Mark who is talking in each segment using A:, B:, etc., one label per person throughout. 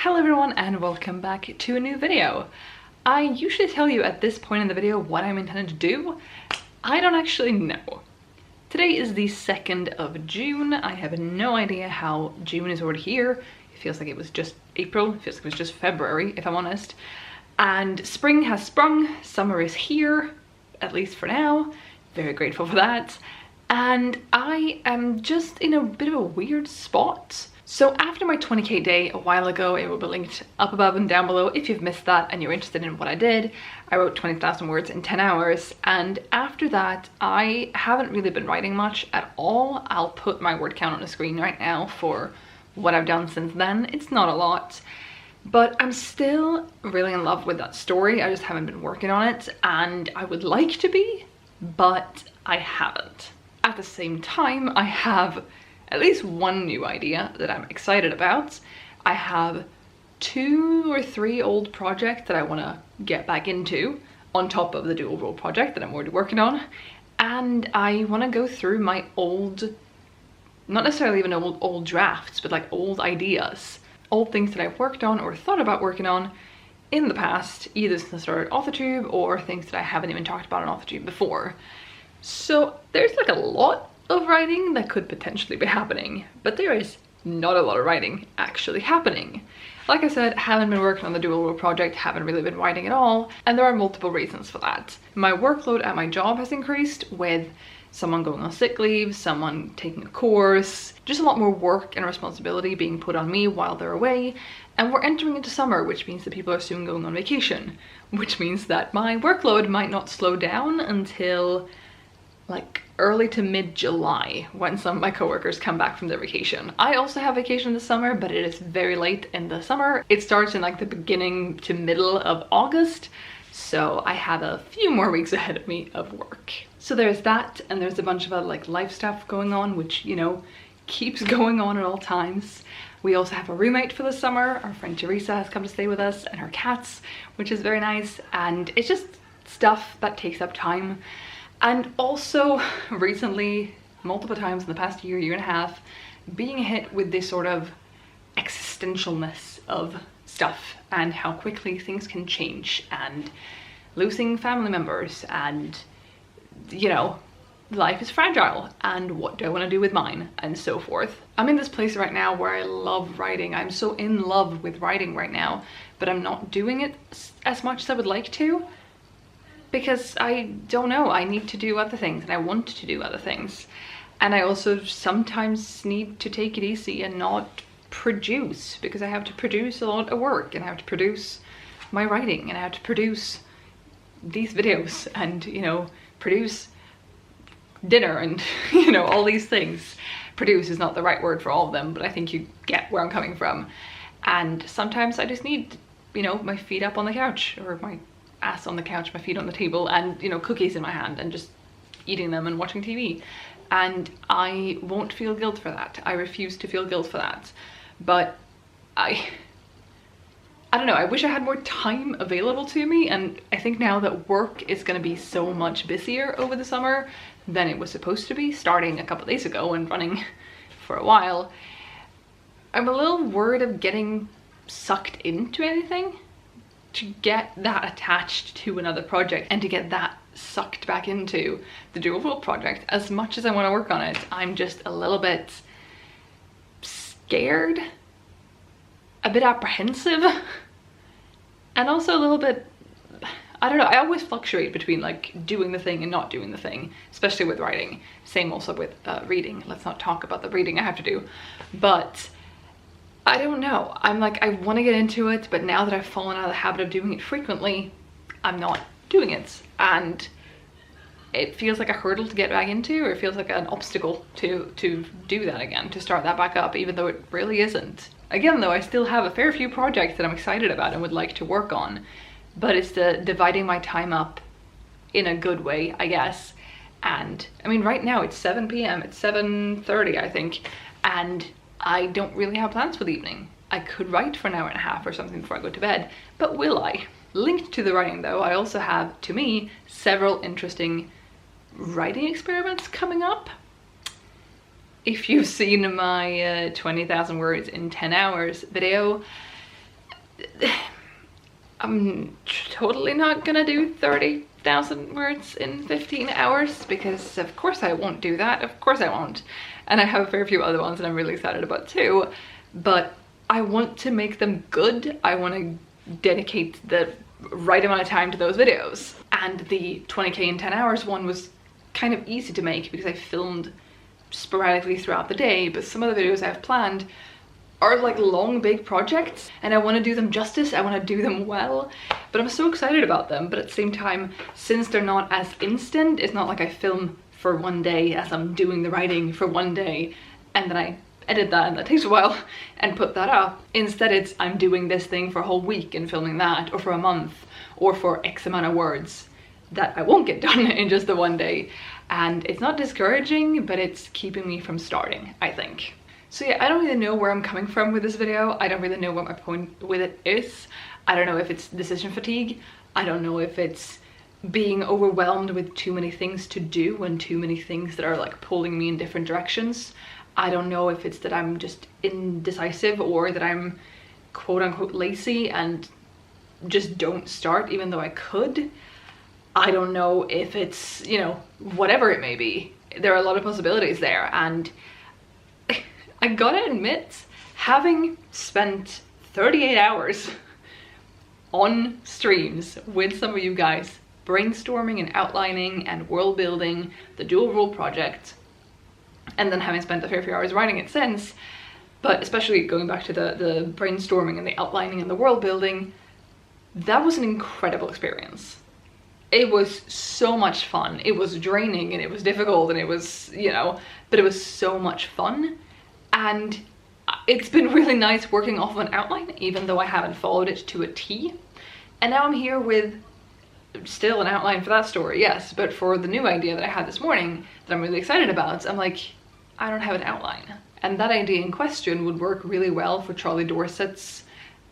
A: Hello everyone and welcome back to a new video. I usually tell you at this point in the video what I'm intending to do. I don't actually know. Today is the 2nd of June. I have no idea how June is already here. It feels like it was just April. It feels like it was just February, if I'm honest. And spring has sprung. Summer is here, at least for now. Very grateful for that. And I am just in a bit of a weird spot. So after my 20k day a while ago, it will be linked up above and down below if you've missed that and you're interested in what I did. I wrote 20,000 words in 10 hours, and after that I haven't really been writing much at all. I'll put my word count on the screen right now for what I've done since then. It's not a lot, but I'm still really in love with that story. I just haven't been working on it, and I would like to be, but I haven't. At the same time, I have at least one new idea that I'm excited about. I have 2 or 3 old projects that I want to get back into on top of the dual role project that I'm already working on, and I want to go through my old, not necessarily even old drafts, but like old ideas, old things that I've worked on or thought about working on in the past, either since I started AuthorTube or things that I haven't even talked about on AuthorTube before. So there's like a lot of writing that could potentially be happening, but there is not a lot of writing actually happening. Like I said, haven't been working on the dual role project, haven't really been writing at all, and there are multiple reasons for that. My workload at my job has increased with someone going on sick leave, someone taking a course, just a lot more work and responsibility being put on me while they're away. And we're entering into summer, which means that people are soon going on vacation, which means that my workload might not slow down until like early to mid-July, when some of my coworkers come back from their vacation. I also have vacation this summer, but it is very late in the summer. It starts in like the beginning to middle of August, so I have a few more weeks ahead of me of work. So there's that, and there's a bunch of other like life stuff going on, which, you know, keeps going on at all times. We also have a roommate for the summer. Our friend Teresa has come to stay with us, and her cats, which is very nice, and it's just stuff that takes up time. And also recently, multiple times in the past year and a half, being hit with this sort of existentialness of stuff and how quickly things can change, and losing family members, and, you know, life is fragile, and what do I want to do with mine, and so forth. I'm in this place right now where I love writing. I'm so in love with writing right now, but I'm not doing it as much as I would like to, because I don't know, I need to do other things and I want to do other things. And I also sometimes need to take it easy and not produce, because I have to produce a lot of work, and I have to produce my writing, and I have to produce these videos, and, you know, produce dinner, and, you know, all these things. Produce is not the right word for all of them, but I think you get where I'm coming from. And sometimes I just need, you know, my feet up on the couch, or my ass on the couch, my feet on the table, and, you know, cookies in my hand, and just eating them and watching TV. And I won't feel guilt for that. I refuse to feel guilt for that. But I don't know, I wish I had more time available to me, and I think now that work is going to be so much busier over the summer than it was supposed to be, starting a couple of days ago and running for a while, I'm a little worried of getting sucked into anything, to get that attached to another project and to get that sucked back into the dual role project. As much as I want to work on it, I'm just a little bit scared, a bit apprehensive, and also a little bit, I don't know, I always fluctuate between like doing the thing and not doing the thing, especially with writing. Same also with reading. Let's not talk about the reading I have to do, but I don't know. I'm like, I want to get into it, but now that I've fallen out of the habit of doing it frequently, I'm not doing it. And it feels like a hurdle to get back into, or it feels like an obstacle to do that again, to start that back up, even though it really isn't. Again though, I still have a fair few projects that I'm excited about and would like to work on, but it's the dividing my time up in a good way, I guess. And I mean, right now it's 7 p.m, it's 7:30 I think, and I don't really have plans for the evening. I could write for an hour and a half or something before I go to bed, but will I? Linked to the writing though, I also have, to me, several interesting writing experiments coming up. If you've seen my 20,000 words in 10 hours video, I'm totally not gonna do 30,000 words in 15 hours, because of course I won't do that, of course I won't. And I have a fair few other ones that I'm really excited about too, but I want to make them good. I want to dedicate the right amount of time to those videos. And the 20k in 10 hours one was kind of easy to make because I filmed sporadically throughout the day, but some of the videos I have planned are like long big projects and I want to do them justice, I want to do them well, but I'm so excited about them. But at the same time, since they're not as instant, it's not like I film for one day as I'm doing the writing for one day and then I edit that and that takes a while and put that up. Instead it's I'm doing this thing for a whole week and filming that, or for a month, or for X amount of words that I won't get done in just the one day. And it's not discouraging, but it's keeping me from starting, I think. So yeah, I don't really know where I'm coming from with this video. I don't really know what my point with it is. I don't know if it's decision fatigue. I don't know if it's being overwhelmed with too many things to do and too many things that are like pulling me in different directions. I don't know if it's that I'm just indecisive or that I'm quote unquote lazy and just don't start even though I could. I don't know if it's, you know, whatever it may be. There are a lot of possibilities there, and I gotta admit, having spent 38 hours on streams with some of you guys, brainstorming and outlining and world building the dual rule project, and then having spent a fair few hours writing it since, but especially going back to the brainstorming and the outlining and the world building, that was an incredible experience. It was so much fun. It was draining and it was difficult and it was, you know, but it was so much fun. And it's been really nice working off of an outline, even though I haven't followed it to a T. And now I'm here with still an outline for that story, yes, but for the new idea that I had this morning that I'm really excited about, I'm like, I don't have an outline. And that idea in question would work really well for Charlie Dorset's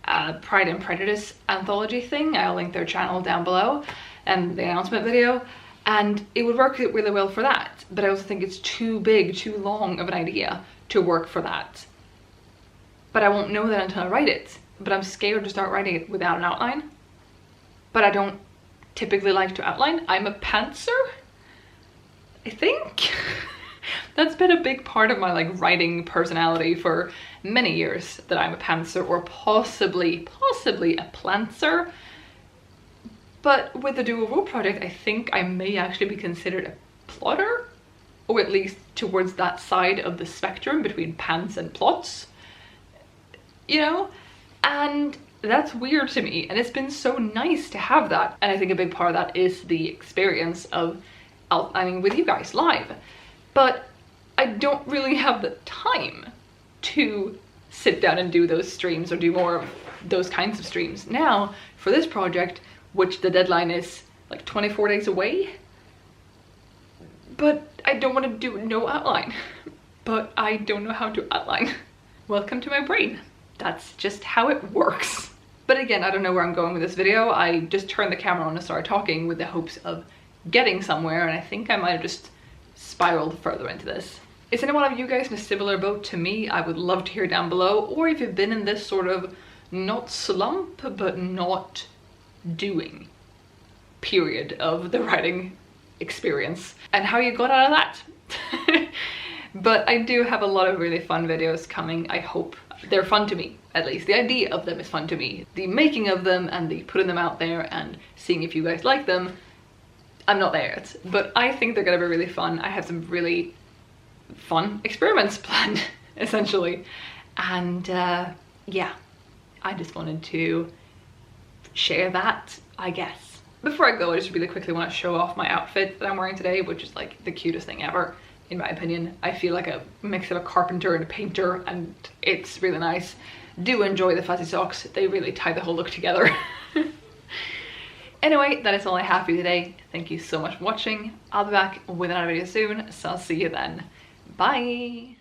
A: Pride and Prejudice anthology thing. I'll link their channel down below and the announcement video, and it would work really well for that. But I also think it's too big, too long of an idea to work for that. But I won't know that until I write it. But I'm scared to start writing it without an outline. But I don't typically like to outline. I'm a pantser, I think. That's been a big part of my like writing personality for many years, that I'm a pantser, or possibly a plantser. But with the dual rule project, I think I may actually be considered a plotter, or at least towards that side of the spectrum between pants and plots, you know? And that's weird to me, and it's been so nice to have that. And I think a big part of that is the experience of outlining with you guys live. But I don't really have the time to sit down and do those streams or do more of those kinds of streams now for this project, which the deadline is like 24 days away. But I don't want to do no outline. But I don't know how to outline. Welcome to my brain. That's just how it works. But again, I don't know where I'm going with this video. I just turned the camera on and started talking with the hopes of getting somewhere, and I think I might have just spiraled further into this. Is anyone of you guys in a similar boat to me? I would love to hear down below. Or if you've been in this sort of not slump, but not doing period of the writing experience, and how you got out of that. But I do have a lot of really fun videos coming. I hope they're fun to me, at least. The idea of them is fun to me. The making of them and the putting them out there and seeing if you guys like them, I'm not there yet. But I think they're gonna be really fun. I have some really fun experiments planned, essentially. And yeah, I just wanted to share that, I guess. Before I go, I just really quickly want to show off my outfit that I'm wearing today, which is like the cutest thing ever, in my opinion. I feel like a mix of a carpenter and a painter, and it's really nice. Do enjoy the fuzzy socks. They really tie the whole look together. Anyway, that is all I have for you today. Thank you so much for watching. I'll be back with another video soon, so I'll see you then. Bye!